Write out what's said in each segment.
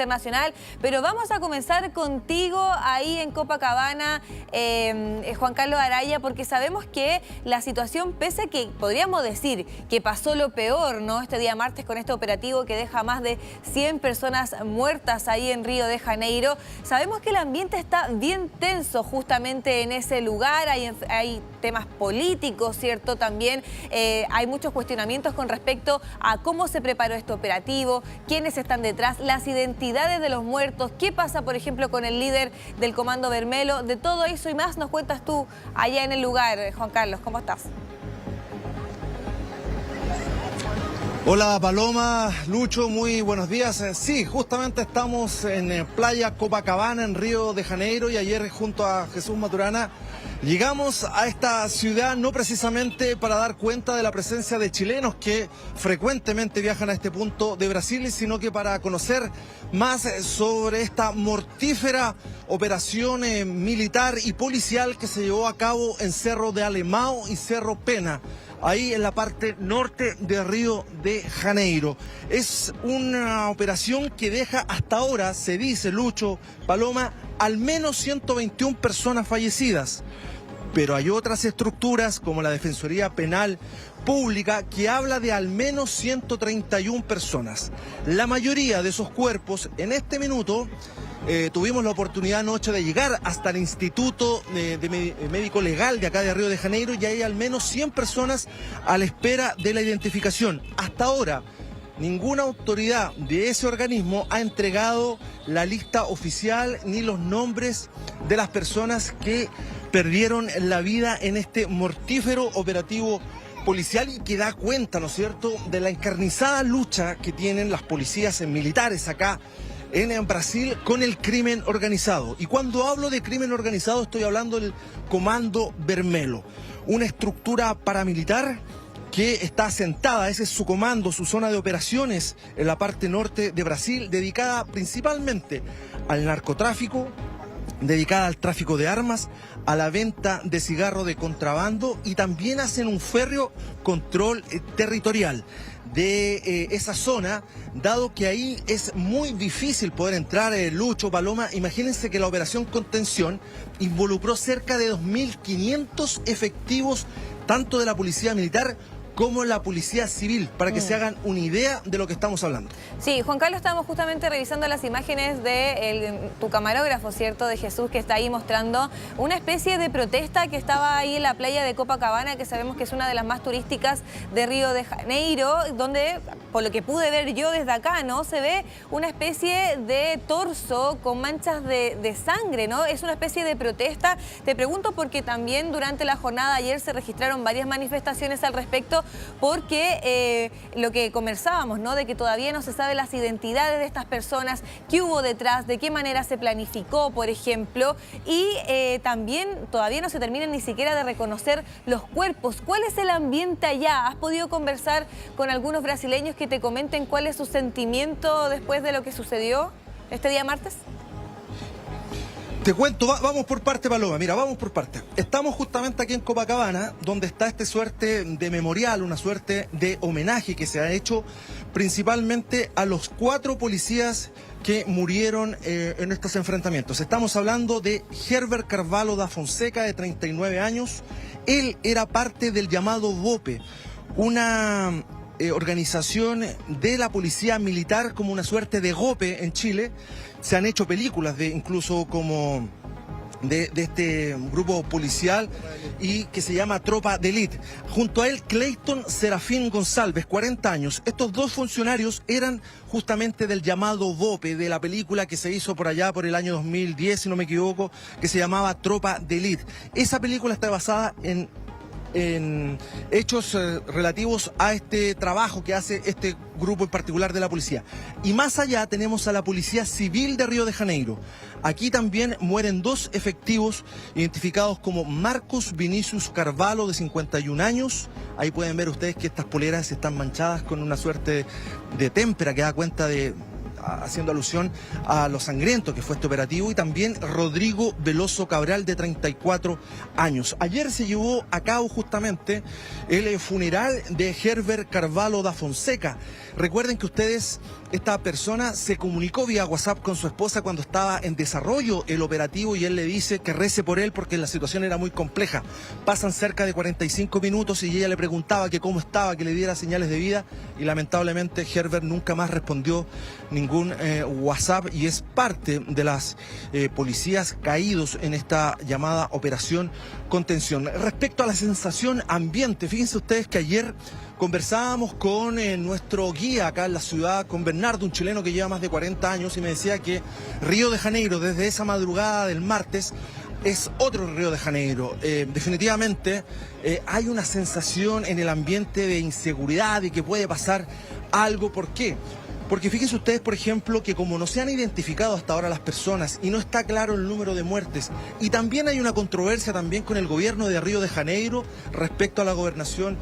internacional, pero vamos a comenzar contigo ahí en Copacabana, Juan Carlos Araya, porque sabemos que la situación, pese a que podríamos decir que pasó lo peor, ¿no?, este día martes con este operativo que deja más de 100 personas muertas ahí en Río de Janeiro, sabemos que el ambiente está bien tenso justamente en ese lugar, hay temas políticos, ¿cierto? También hay muchos cuestionamientos con respecto a cómo se preparó este operativo, quiénes están detrás, las identidades de los muertos, qué pasa, por ejemplo, con el líder del Comando Vermelho. De todo eso y más nos cuentas tú allá en el lugar, Juan Carlos. ¿Cómo estás? Hola Paloma, Lucho, muy buenos días. Sí, justamente estamos en Playa Copacabana, en Río de Janeiro, y ayer junto a Jesús Maturana llegamos a esta ciudad no precisamente para dar cuenta de la presencia de chilenos que frecuentemente viajan a este punto de Brasil, sino que para conocer más sobre esta mortífera operación militar y policial que se llevó a cabo en Cerro de Alemão y Cerro Pena, ahí en la parte norte de Río de Janeiro. Es una operación que deja hasta ahora, se dice, Lucho, Paloma, al menos 121 personas fallecidas. Pero hay otras estructuras, como la Defensoría Penal Pública, que habla de al menos 131 personas. La mayoría de esos cuerpos, en este minuto, tuvimos la oportunidad anoche de llegar hasta el Instituto Médico Legal de acá de Río de Janeiro, y hay al menos 100 personas a la espera de la identificación. Hasta ahora, ninguna autoridad de ese organismo ha entregado la lista oficial ni los nombres de las personas que perdieron la vida en este mortífero operativo policial, y que da cuenta, ¿no es cierto?, de la encarnizada lucha que tienen las policías militares acá en Brasil con el crimen organizado. Y cuando hablo de crimen organizado estoy hablando del Comando Vermelho, una estructura paramilitar que está asentada, ese es su comando, su zona de operaciones en la parte norte de Brasil, dedicada principalmente al narcotráfico, dedicada al tráfico de armas, a la venta de cigarro de contrabando, y también hacen un férreo control territorial de esa zona, dado que ahí es muy difícil poder entrar, Lucho, Paloma. Imagínense que la operación Contención involucró cerca de 2.500 efectivos, tanto de la policía militar como la policía civil, para que se hagan una idea de lo que estamos hablando. Sí, Juan Carlos, estamos justamente revisando las imágenes de tu camarógrafo, ¿cierto?, de Jesús, que está ahí mostrando una especie de protesta que estaba ahí en la playa de Copacabana, que sabemos que es una de las más turísticas de Río de Janeiro, donde, por lo que pude ver yo desde acá, ¿no?, se ve una especie de torso con manchas de sangre, ¿no? Es una especie de protesta. Te pregunto porque también durante la jornada ayer se registraron varias manifestaciones al respecto, porque lo que conversábamos, ¿no?, de que todavía no se sabe las identidades de estas personas, qué hubo detrás, de qué manera se planificó, por ejemplo, y también todavía no se terminan ni siquiera de reconocer los cuerpos. ¿Cuál es el ambiente allá? ¿Has podido conversar con algunos brasileños que te comenten cuál es su sentimiento después de lo que sucedió este día martes? Te cuento, vamos por parte, Paloma. Mira, vamos por parte. Estamos justamente aquí en Copacabana, donde está esta suerte de memorial, una suerte de homenaje que se ha hecho principalmente a los 4 policías que murieron en estos enfrentamientos. Estamos hablando de Herbert Carvalho da Fonseca, de 39 años. Él era parte del llamado BOPE, una organización de la policía militar, como una suerte de GOPE en Chile. Se han hecho películas incluso como de este grupo policial, y que se llama Tropa de Elite. Junto a él, Clayton Serafín González, 40 años. Estos 2 funcionarios eran justamente del llamado BOPE, de la película que se hizo por allá por el año 2010, si no me equivoco, que se llamaba Tropa de Elite. Esa película está basada en hechos relativos a este trabajo que hace este grupo en particular de la policía. Y más allá tenemos a la Policía Civil de Río de Janeiro. Aquí también mueren 2 efectivos identificados como Marcos Vinicius Carvalho, de 51 años. Ahí pueden ver ustedes que estas poleras están manchadas con una suerte de témpera que da cuenta de haciendo alusión a lo sangriento que fue este operativo, y también Rodrigo Veloso Cabral, de 34 años. Ayer se llevó a cabo justamente el funeral de Herbert Carvalho da Fonseca. Recuerden que esta persona se comunicó vía WhatsApp con su esposa cuando estaba en desarrollo el operativo, y él le dice que rece por él porque la situación era muy compleja. Pasan cerca de 45 minutos y ella le preguntaba que cómo estaba, que le diera señales de vida, y lamentablemente Herbert nunca más respondió ningún WhatsApp, y es parte de las policías caídos en esta llamada Operación Contención. Respecto a la sensación ambiente, fíjense ustedes que ayer conversábamos con nuestro guía acá en la ciudad, con Bernardo, un chileno que lleva más de 40 años, y me decía que Río de Janeiro, desde esa madrugada del martes, es otro Río de Janeiro. Definitivamente hay una sensación en el ambiente de inseguridad y que puede pasar algo. ¿Por qué? Porque fíjense ustedes, por ejemplo, que como no se han identificado hasta ahora las personas y no está claro el número de muertes, y también hay una controversia también con el gobierno de Río de Janeiro respecto a la gobernación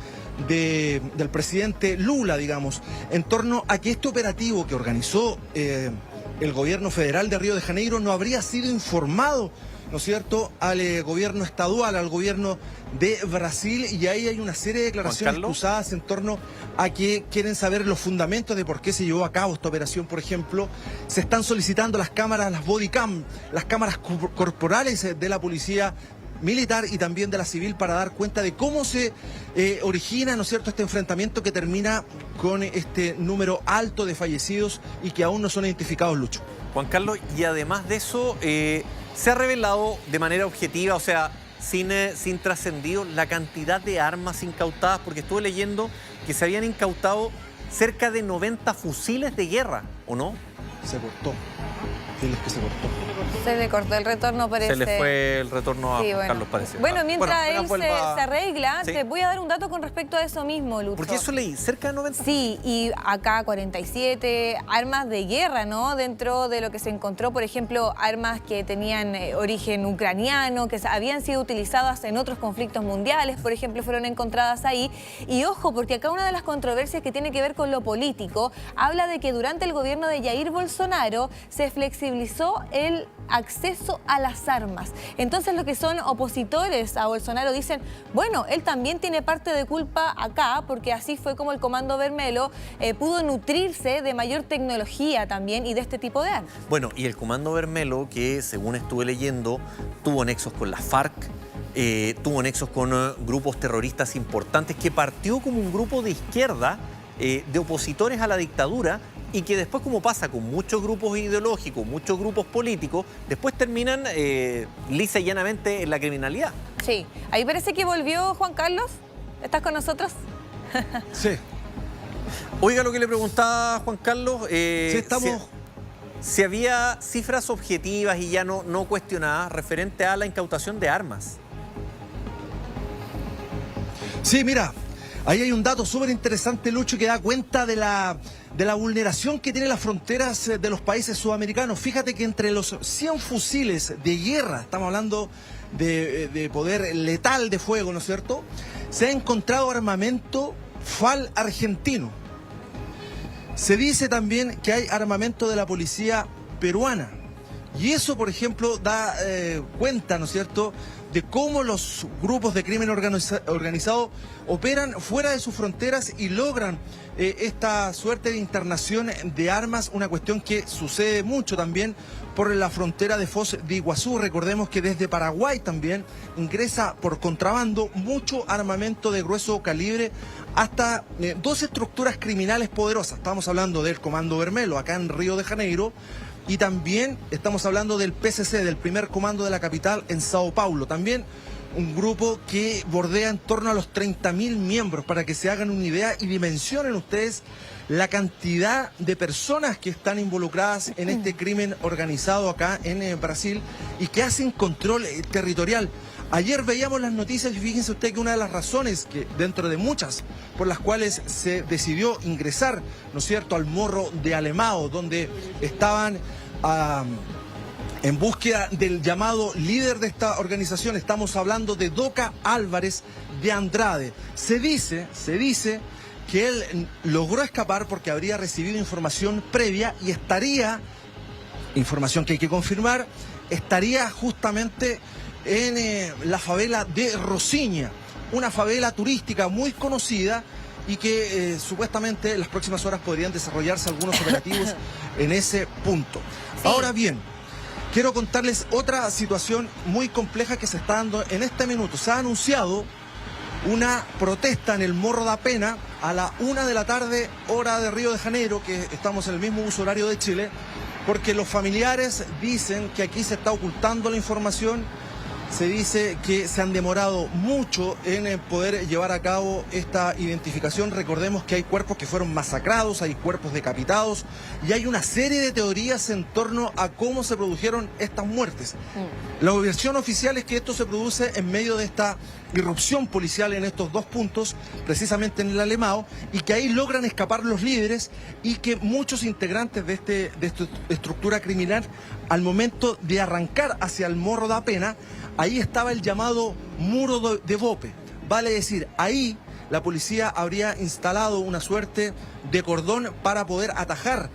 del presidente Lula, digamos, en torno a que este operativo que organizó el gobierno federal de Río de Janeiro no habría sido informado, ¿no es cierto?, al gobierno estadual, al gobierno de Brasil, y ahí hay una serie de declaraciones cruzadas en torno a que quieren saber los fundamentos de por qué se llevó a cabo esta operación. Por ejemplo, se están solicitando las cámaras, las body cam, las cámaras corporales de la policía militar y también de la civil, para dar cuenta de cómo se origina, ¿no es cierto?, este enfrentamiento que termina con este número alto de fallecidos y que aún no son identificados, Lucho. Juan Carlos, y además de eso, se ha revelado de manera objetiva, o sea, sin trascendido, la cantidad de armas incautadas, porque estuve leyendo que se habían incautado cerca de 90 fusiles de guerra, ¿o no? Se cortó. Diles que se cortó. Se le cortó el retorno, parece. Se le fue el retorno a Juan Carlos, parece. Bueno, mientras él se arregla, ¿sí? Te voy a dar un dato con respecto a eso mismo, Lucho. Porque eso leí, cerca de 90. Sí, y acá 47 armas de guerra, ¿no? Dentro de lo que se encontró, por ejemplo, armas que tenían origen ucraniano, que habían sido utilizadas en otros conflictos mundiales, por ejemplo, fueron encontradas ahí. Y ojo, porque acá una de las controversias que tiene que ver con lo político, habla de que durante el gobierno de Jair Bolsonaro se flexibilizó el acceso a las armas. Entonces, los que son opositores a Bolsonaro dicen, bueno, él también tiene parte de culpa acá, porque así fue como el Comando Vermelho pudo nutrirse de mayor tecnología también y de este tipo de armas. Bueno, y el Comando Vermelho, que según estuve leyendo, tuvo nexos con la FARC, tuvo nexos con grupos terroristas importantes, que partió como un grupo de izquierda, de opositores a la dictadura, y que después, como pasa con muchos grupos ideológicos, muchos grupos políticos, después terminan lisa y llanamente en la criminalidad. Sí, ahí parece que volvió Juan Carlos. ¿Estás con nosotros? Sí. Oiga, lo que le preguntaba Juan Carlos, Sí, estamos... si había cifras objetivas y ya no cuestionadas referente a la incautación de armas. Sí, mira, ahí hay un dato súper interesante, Lucho, que da cuenta de la vulneración que tienen las fronteras de los países sudamericanos. Fíjate que entre los 100 fusiles de guerra, estamos hablando de poder letal de fuego, ¿no es cierto?, se ha encontrado armamento FAL argentino. Se dice también que hay armamento de la policía peruana. Y eso, por ejemplo, da cuenta, ¿no es cierto?, de cómo los grupos de crimen organizado operan fuera de sus fronteras y logran esta suerte de internación de armas, una cuestión que sucede mucho también por la frontera de Foz de Iguazú. Recordemos que desde Paraguay también ingresa por contrabando mucho armamento de grueso calibre, hasta dos estructuras criminales poderosas. Estamos hablando del Comando Vermelho acá en Río de Janeiro, y también estamos hablando del PCC, del primer comando de la capital en Sao Paulo. También un grupo que bordea en torno a los 30.000 miembros, para que se hagan una idea y dimensionen ustedes la cantidad de personas que están involucradas en este crimen organizado acá en Brasil y que hacen control territorial. Ayer veíamos las noticias y fíjense usted que una de las razones, que dentro de muchas por las cuales se decidió ingresar, ¿no es cierto?, al Morro de Alemão, donde estaban en búsqueda del llamado líder de esta organización, estamos hablando de Doca Álvarez de Andrade. Se dice que él logró escapar porque habría recibido información previa y estaría, información que hay que confirmar, estaría justamente en la favela de Rosiña, una favela turística muy conocida y que supuestamente en las próximas horas podrían desarrollarse algunos operativos en ese punto. Sí. Ahora bien, quiero contarles otra situación muy compleja que se está dando en este minuto. Se ha anunciado una protesta en el Morro da Pena a la 1 de la tarde, hora de Río de Janeiro, que estamos en el mismo uso horario de Chile, porque los familiares dicen que aquí se está ocultando la información. Se dice que se han demorado mucho en poder llevar a cabo esta identificación. Recordemos que hay cuerpos que fueron masacrados, hay cuerpos decapitados y hay una serie de teorías en torno a cómo se produjeron estas muertes. La versión oficial es que esto se produce en medio de esta irrupción policial en estos dos puntos, precisamente en el Alemão, y que ahí logran escapar los líderes y que muchos integrantes de esta estructura criminal, al momento de arrancar hacia el Morro da Pena, ahí estaba el llamado muro de Bope. Vale decir, ahí la policía habría instalado una suerte de cordón para poder atajar,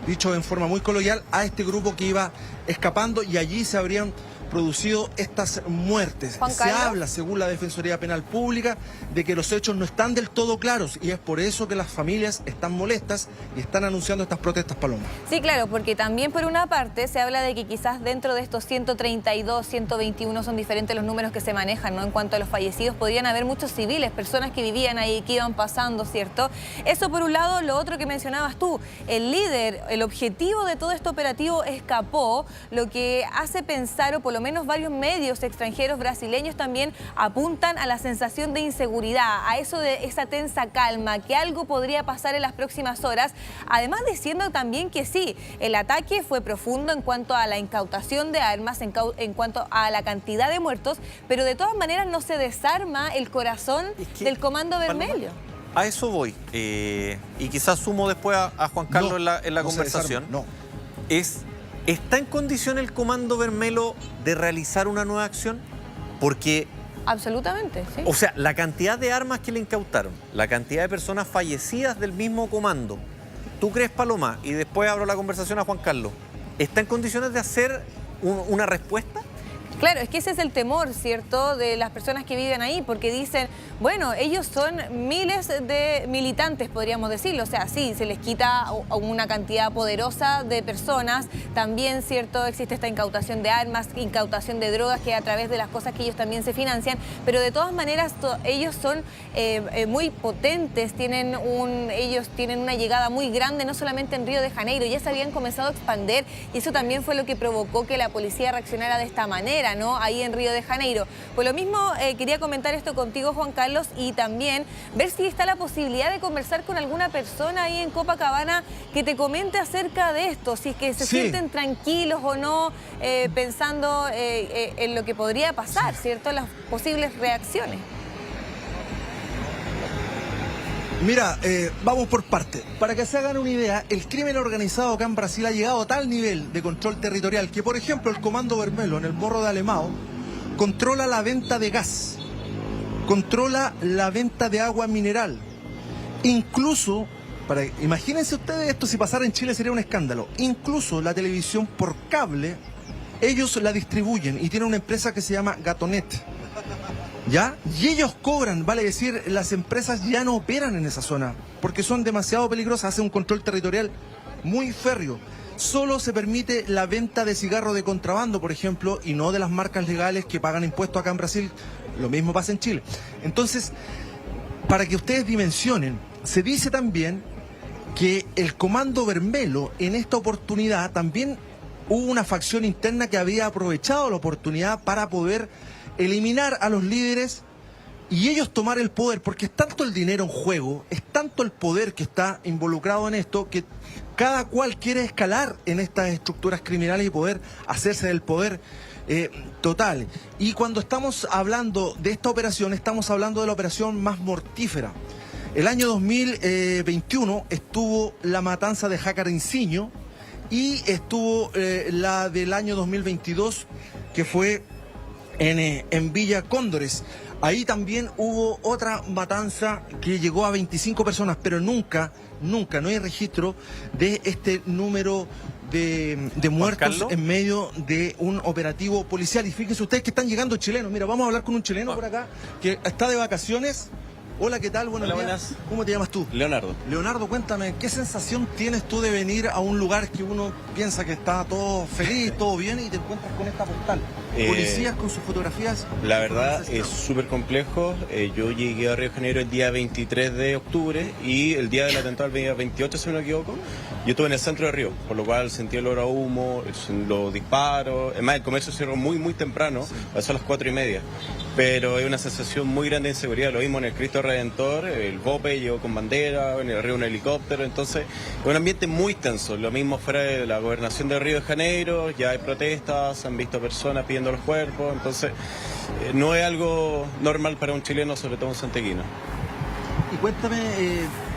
dicho en forma muy coloquial, a este grupo que iba escapando, y allí se habrían producido estas muertes. Juan Se Carlos. habla, según la Defensoría Penal Pública, de que los hechos no están del todo claros y es por eso que las familias están molestas y están anunciando estas protestas, Paloma. Sí, claro, porque también por una parte se habla de que quizás dentro de estos 132, 121 son diferentes los números que se manejan, ¿no? En cuanto a los fallecidos, podrían haber muchos civiles, personas que vivían ahí, que iban pasando, ¿cierto? Eso por un lado. Lo otro que mencionabas tú, el líder, el objetivo de todo este operativo escapó, lo que hace pensar, o por lo menos varios medios extranjeros brasileños también apuntan a la sensación de inseguridad, a eso de esa tensa calma, que algo podría pasar en las próximas horas, además diciendo también que sí, el ataque fue profundo en cuanto a la incautación de armas, en cuanto a la cantidad de muertos, pero de todas maneras no se desarma el corazón del Comando Vermelho. A eso voy, y quizás sumo después a Juan Carlos en la conversación. ¿Está en condición el Comando Vermelho de realizar una nueva acción? Porque, Absolutamente, sí. o sea, la cantidad de armas que le incautaron, la cantidad de personas fallecidas del mismo comando, ¿tú crees, Paloma? Y después abro la conversación a Juan Carlos. ¿Está en condiciones de hacer una respuesta? Claro, es que ese es el temor, ¿cierto?, de las personas que viven ahí, porque dicen, bueno, ellos son miles de militantes, podríamos decirlo, o sea, sí, se les quita una cantidad poderosa de personas, también, ¿cierto?, existe esta incautación de armas, incautación de drogas, que a través de las cosas que ellos también se financian, pero de todas maneras ellos son muy potentes, ellos tienen una llegada muy grande, no solamente en Río de Janeiro, ya se habían comenzado a expandir, y eso también fue lo que provocó que la policía reaccionara de esta manera, ¿no?, ahí en Río de Janeiro. Por lo mismo, quería comentar esto contigo, Juan Carlos, y también ver si está la posibilidad de conversar con alguna persona ahí en Copacabana que te comente acerca de esto, si es que se sienten tranquilos o no, pensando en lo que podría pasar, ¿cierto?, las posibles reacciones. Mira, vamos por parte. Para que se hagan una idea, el crimen organizado acá en Brasil ha llegado a tal nivel de control territorial que, por ejemplo, el Comando Vermelho en el Morro de Alemão controla la venta de gas, controla la venta de agua mineral. Incluso, imagínense ustedes esto, si pasara en Chile sería un escándalo. Incluso la televisión por cable, ellos la distribuyen y tienen una empresa que se llama Gatonet. ¿Ya? Y ellos cobran, vale decir, las empresas ya no operan en esa zona porque son demasiado peligrosas, hacen un control territorial muy férreo. Solo se permite la venta de cigarros de contrabando, por ejemplo, y no de las marcas legales que pagan impuestos acá en Brasil. Lo mismo pasa en Chile. Entonces, para que ustedes dimensionen, se dice también que el Comando Vermelho en esta oportunidad también hubo una facción interna que había aprovechado la oportunidad para poder eliminar a los líderes y ellos tomar el poder, porque es tanto el dinero en juego, es tanto el poder que está involucrado en esto, que cada cual quiere escalar en estas estructuras criminales y poder hacerse del poder total. Y cuando estamos hablando de esta operación, estamos hablando de la operación más mortífera. El año 2021 estuvo la matanza de Jacarenciño y estuvo la del año 2022, que fue en Villa Cóndores. Ahí también hubo otra matanza que llegó a 25 personas, pero nunca no hay registro de este número de muertos en medio de un operativo policial. Y fíjense ustedes que están llegando chilenos. Mira, vamos a hablar con un chileno por acá que está de vacaciones. Hola, ¿qué tal? Buenos días. Buenas. ¿Cómo te llamas tú? Leonardo. Leonardo, cuéntame, ¿qué sensación tienes tú de venir a un lugar que uno piensa que está todo feliz, todo bien, y te encuentras con esta postal? Policías con sus fotografías. La verdad es súper complejo. Yo llegué a Río de Janeiro el día 23 de octubre y el día del atentado, el día 28, si no me equivoco, yo estuve en el centro de Río, por lo cual sentí el olor a humo, los disparos. Es más, el comercio cerró muy temprano, a las 4:30. Pero hay una sensación muy grande de inseguridad. Lo vimos en el Cristo Redentor, el BOPE llegó con bandera, en el río un helicóptero. Entonces, es un ambiente muy tenso. Lo mismo fuera de la gobernación de Río de Janeiro, ya hay protestas, se han visto personas pidiendo los cuerpos. Entonces, no es algo normal para un chileno, sobre todo un santiaguino. Y cuéntame,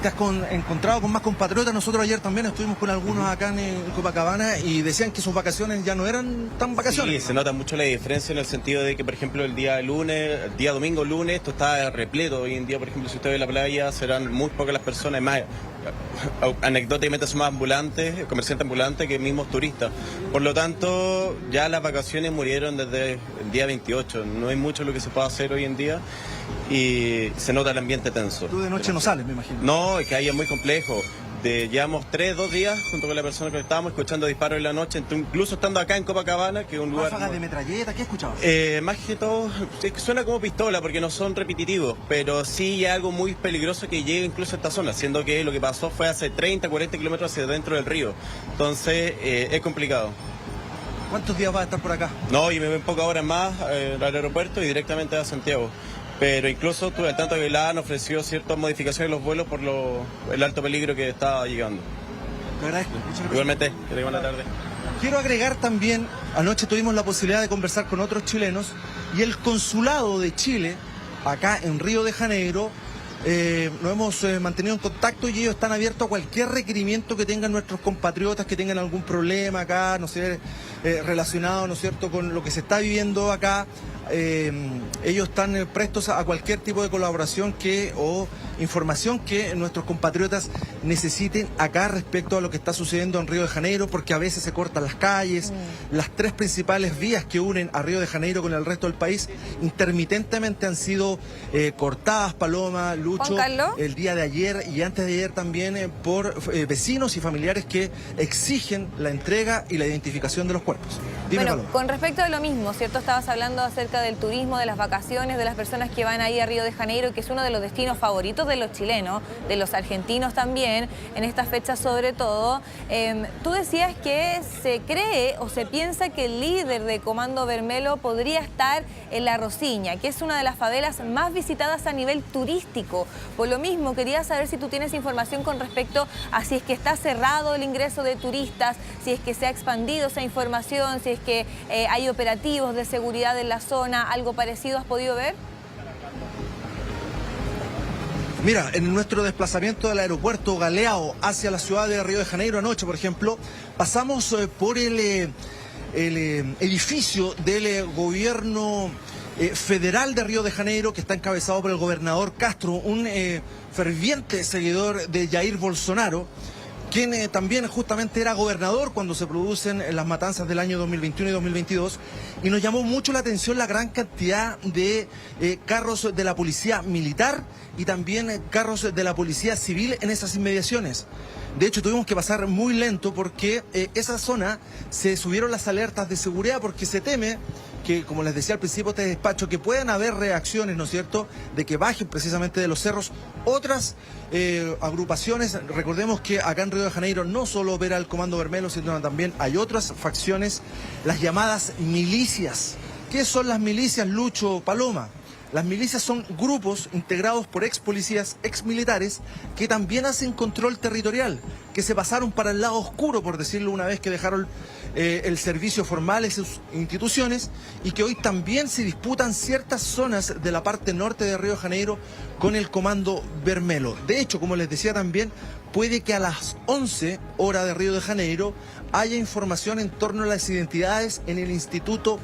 ¿te has encontrado con más compatriotas? Nosotros ayer también estuvimos con algunos acá en Copacabana y decían que sus vacaciones ya no eran tan vacaciones. Sí, se nota mucho la diferencia en el sentido de que, por ejemplo, el día domingo, lunes, esto está repleto. Hoy en día, por ejemplo, si usted ve la playa, serán muy pocas las personas, más anecdóticamente son más ambulantes, comerciantes ambulantes que mismos turistas. Por lo tanto, ya las vacaciones murieron desde el día 28. No hay mucho lo que se pueda hacer hoy en día y se nota el ambiente tenso. Tú de noche no sales, me imagino. No, es que ahí es muy complejo. Llevamos 2 días junto con la persona que estábamos escuchando disparos en la noche, incluso estando acá en Copacabana, que es un lugar... ¿Ráfagas de metralleta? ¿Qué escuchabas? Más que todo, es que suena como pistola porque no son repetitivos, pero sí hay algo muy peligroso que llega incluso a esta zona, siendo que lo que pasó fue hace 30, 40 kilómetros hacia dentro del río. Entonces, es complicado. ¿Cuántos días vas a estar por acá? No, y me ven pocas horas más al aeropuerto y directamente a Santiago. Pero incluso estuve al tanto que la han ofrecido ciertas modificaciones en los vuelos por el alto peligro que está llegando. Te agradezco. Muchas gracias. Igualmente, que tengan buena tarde. Quiero agregar también, anoche tuvimos la posibilidad de conversar con otros chilenos y el consulado de Chile, acá en Río de Janeiro, nos hemos mantenido en contacto y ellos están abiertos a cualquier requerimiento que tengan nuestros compatriotas que tengan algún problema acá, no sé, relacionado, ¿no es cierto?, con lo que se está viviendo acá. Ellos están prestos a cualquier tipo de colaboración o información que nuestros compatriotas necesiten acá respecto a lo que está sucediendo en Río de Janeiro, porque a veces se cortan las calles, las 3 principales vías que unen a Río de Janeiro con el resto del país intermitentemente han sido cortadas, Paloma, Lucho, el día de ayer y antes de ayer también por vecinos y familiares que exigen la entrega y la identificación de los cuerpos. Dime, bueno, Paloma. con respecto a lo mismo, ¿cierto? Estabas hablando acerca del turismo, de las vacaciones, de las personas que van ahí a Río de Janeiro, que es uno de los destinos favoritos de los chilenos, de los argentinos también, en estas fechas sobre todo. Tú decías que se cree o se piensa que el líder de Comando Vermelo podría estar en La Rosiña, que es una de las favelas más visitadas a nivel turístico. Por lo mismo, quería saber si tú tienes información con respecto a si es que está cerrado el ingreso de turistas, si es que se ha expandido esa información, si es que hay operativos de seguridad en la zona, algo parecido has podido ver. Mira, en nuestro desplazamiento del aeropuerto Galeao hacia la ciudad de Río de Janeiro anoche, por ejemplo, pasamos por el edificio del gobierno federal de Río de Janeiro, que está encabezado por el gobernador Castro, un ferviente seguidor de Jair Bolsonaro, quien también justamente era gobernador cuando se producen las matanzas del año 2021 y 2022, y nos llamó mucho la atención la gran cantidad de carros de la policía militar y también carros de la policía civil en esas inmediaciones. De hecho, tuvimos que pasar muy lento porque esa zona se subieron las alertas de seguridad porque se teme que, como les decía al principio de este despacho, que puedan haber reacciones, ¿no es cierto?, de que bajen precisamente de los cerros otras agrupaciones. Recordemos que acá en Río de Janeiro no solo opera el Comando Vermelo, sino también hay otras facciones, las llamadas milicias. ¿Qué son las milicias, Lucho, Paloma? Las milicias son grupos integrados por ex policías, ex militares, que también hacen control territorial, que se pasaron para el lado oscuro, por decirlo una vez que dejaron el servicio formal en sus instituciones, y que hoy también se disputan ciertas zonas de la parte norte de Río de Janeiro con el Comando Vermelo. De hecho, como les decía también, puede que a las 11 horas de Río de Janeiro haya información en torno a las identidades en el Instituto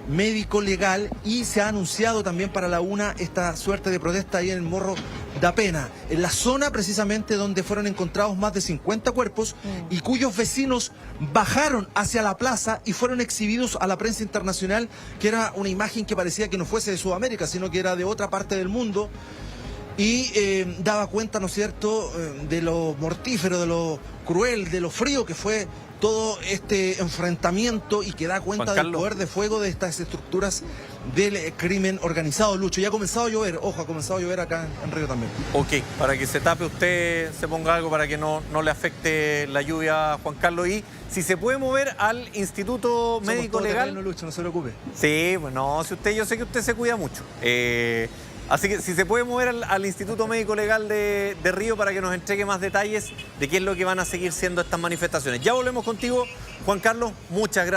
médico legal, y se ha anunciado también para la 1 esta suerte de protesta ahí en el Morro da Pena, en la zona precisamente donde fueron encontrados más de 50 cuerpos y cuyos vecinos bajaron hacia la plaza y fueron exhibidos a la prensa internacional, que era una imagen que parecía que no fuese de Sudamérica, sino que era de otra parte del mundo. Y daba cuenta, ¿no es cierto?, de lo mortífero, de lo cruel, de lo frío que fue todo este enfrentamiento, y que da cuenta del poder de fuego de estas estructuras del crimen organizado. Lucho, ya ha comenzado a llover, ojo, ha comenzado a llover acá en Río también. Ok, para que se tape usted, se ponga algo para que no le afecte la lluvia, Juan Carlos. Y si se puede mover al Instituto Médico Legal. Lucho, no se preocupe. Sí, bueno, si usted, yo sé que usted se cuida mucho. Así que si se puede mover al Instituto Médico Legal de Río para que nos entregue más detalles de qué es lo que van a seguir siendo estas manifestaciones. Ya volvemos contigo, Juan Carlos. Muchas gracias.